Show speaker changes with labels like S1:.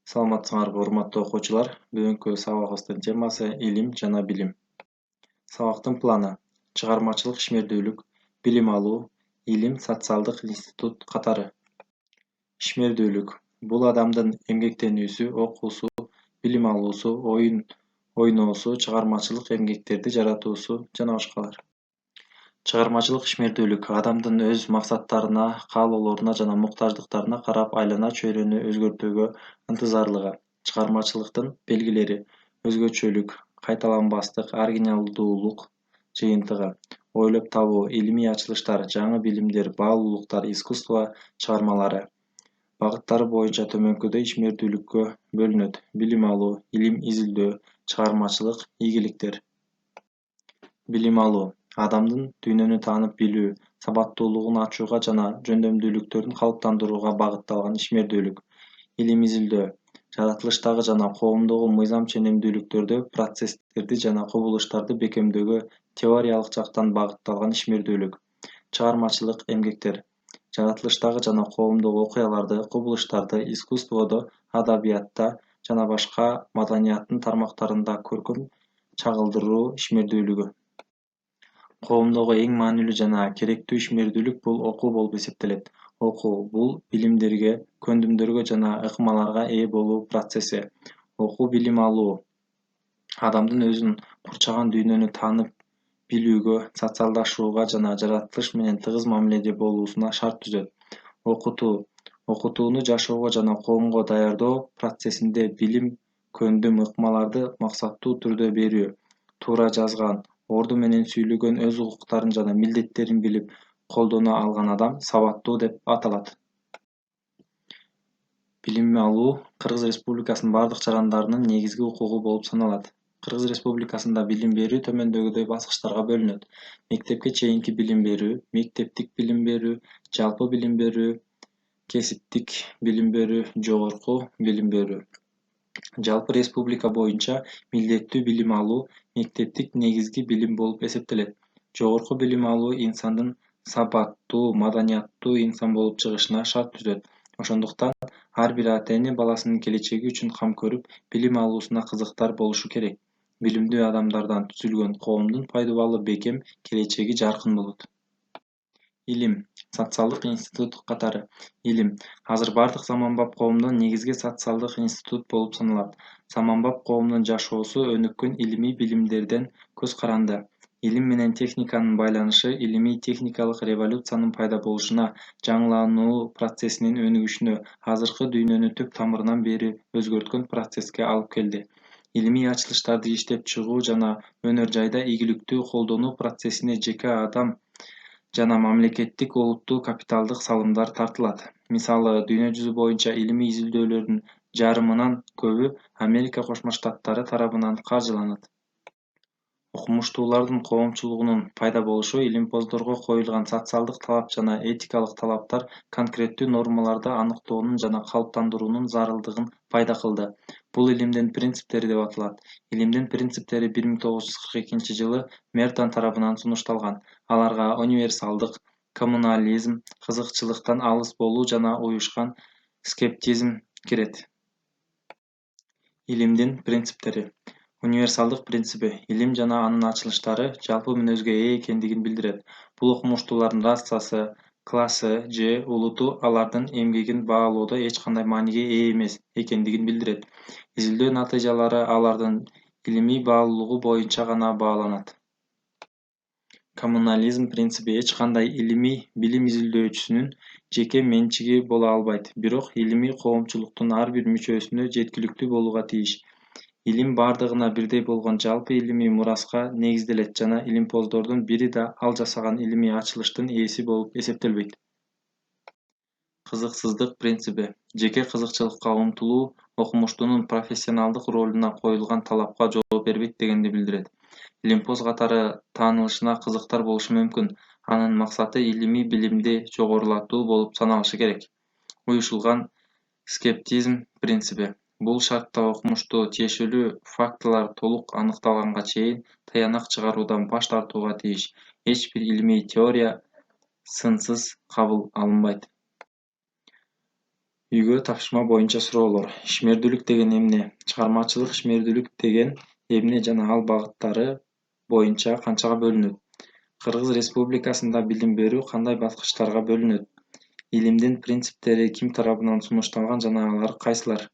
S1: Саламатсыңарбы урматтуу окуучулар. Бүгүнкү сабагыбыздын темасы илим жана билим. Сабактын планы: чыгармачылык ишмердүүлүк, билим алуу, илим, социалдык институт катары. Ишмердүүлүк — бул адамдын эмгектенүүсү, окуусу, билим алуусу, ойноосу, чыгармачылык эмгектерди жаратуусу ж.б. Чыгармачылык ишмердүүлүк — адамдын өз максаттарына, каалоолоруна жана муктаждыктарына карап айлана чөйрөнү өзгөртүүгө ынтызарлыгы. Чыгармачылыктын белгилери: өзгөчөлүк, кайталанбастык, оригиналдуулук жыйынтыгы, ойлоп табуу, илимий ачылыштар, жаңы билимдер, баалуулуктар, искусство чыгармалары. Багыттары боюнча төмөнкүдөй ишмердүүлүккө бөлүнөт: билим алуу, илим изилдөө, чыгармачылык, ийгиликтер. Билим алуу — адамдын дүйнөнү таанып билүү, сабаттуулугун ачууга жана жөндөмдүүлүктөрүн калыптандырууга багытталган ишмердүүлүк. Илим изилдөө — жаратылыштагы жана коомдогу мыйзам ченемдүүлүктөрдү, процесстерди жана кубулуштарды бекемдөөгө теориялык жактан багытталган ишмердүүлүк. Чыгармачылык эмгектер — жаратылыштагы жана коомдогу окуяларды, кубулуштарды искусстводо, адабиятта жана башка маданияттын тармактарында көркөм чагылдыруу ишмердүүлүгү. Коомдогу эң маанилүү жана керектүү ишмердүүлүк бул окуу болуп эсептелет. Окуу — бул билимдерге, көндүмдөргө жана ыкмаларга ээ болуу процесси. Окуу билим алуу адамдын өзүн курчаган дүйнөнү таанып билүүгө, социалдашууга жана жаратылыш менен тыгыз мамиледе болуусуна шарт түзөт. Окутуу — окутууну жашоого жана коомго даярдоо процессинде билим, көндүм, ыкмаларды максаттуу түрдө берүү. Туура жазган, орду менен сүйлөгөн, өз укуктарын жана милдеттерин билип, колдоно алган адам сабаттуу деп аталат. Билим алуу Кыргыз Республикасынын бардык жарандарынын негизги укугу болуп саналат. Кыргыз Республикасында билим берүү төмөндөгүдөй баскычтарга бөлүнөт: мектепке чейинки билим берүү, мектептик билим берүү, жалпы билим берүү, кесиптик билим берүү, жогорку билим берүү. Жалпы республика боюнча милдеттүү билим алуу мектептик негизги билим болуп эсептелет. Жогорку билим алуу инсандын сабаттуу, маданияттуу инсан болуп чыгышына шарт түзөт. Ошондуктан ар бир ата-эне баласынын келечеги үчүн кам көрүп, билим алуусуна кызыктар болушу керек. Билимдүү адамдардан түзүлгөн коомдун пайдубалы, бекем, келечеги жаркын болот. Илим, социалдык институт катары. Илим азыр бардык заманбап коомдун негизги социалдык институт болуп саналат. Заманбап коомдун жашоосу өнүккөн илимий билимдерден көз каранды. Илим менен техниканын байланышы илимий-техникалык революциянын пайда болушуна, жаңылануу процессинин өнүгүшүнө, азыркы дүйнөнү түп тамырынан бери өзгөрткөн процесске алып келди. Илимий ачылыштарды иштеп чыгуу жана өнөр жайда ийгиликтүү колдонуу процессине жеке адам жана мамлекеттик олуттуу капиталдык салымдар тартылат. Мисалы, дүйнө жүзү боюнча илимий изилдөөлөрдүн жарымынан көбү Америка Кошмо Штаттары тарабынан каржыланат. Окумуштуулардын коомчулугунун пайда болушу, илимпоздорго коюлган социалдык талап жана этикалык талаптар конкреттүү нормаларды аныктоонун жана калыптандыруунун зарылдыгын пайда кылды. Бул илимдин принциптери деп аталат. Илимдин принциптери 1942-жылы Мертон тарабынан сунушталган. Аларга универсалдык, коммунализм, кызыкчылыктан алыс болуу жана уюшкан скептизм кирет. Илимдин принциптери. Универсалдык принципи — илим жана анын ачылыштары жалпы мүнөзгө ээ экендигин билдирет. Бул окумуштуулардын расасы, классы же улуту алардын эмгегин баалоодо эч кандай мааниге ээ эмес экендигин билдирет. Изилдөө натыйжалары алардын илимий баалуулугу боюнча гана бааланат. Коммунализм принципи эч кандай илимий билим изилдөөчүсүнүн жеке менчиги боло албайт, бирок илимий коомчулуктун ар бир мүчөсүнө жеткиликтүү болууга тийиш. Илим бардыгына бирдей болгон жалпы илимий мураска негизделет жана илимпоздордун бири да ал жасаган илимий ачылыштын ээси болуп эсептелбейт. Кызыксыздык принципи. Жеке кызыкчылыкка умтулуу окумуштуунун профессионалдык ролуна коюлган талапка жооп бербейт дегенди билдирет. Илимпоз катары таанылышына кызыктар болушу мүмкүн, анын максаты илимий билимди жогорулатуу болуп саналышы керек. Уюшулган скептизм принципи. Бул шартта окумуштуу тиешелүү фактылар толук аныкталганга чейин тыянак чыгаруудан баш тартууга тийиш. Эч бир илимий теория сынсыз кабыл алынбайт. Үйгө тапшырма боюнча суроолор. Ишмердүүлүк деген эмне? Чыгармачылык ишмердүүлүк деген эмне жана ал багыттары боюнча канчага бөлүнөт? Кыргыз Республикасында билим берүү кандай баскычтарга бөлүнөт? Илимдин принциптери ким тарабынан сунушталган жана алар кайсылар?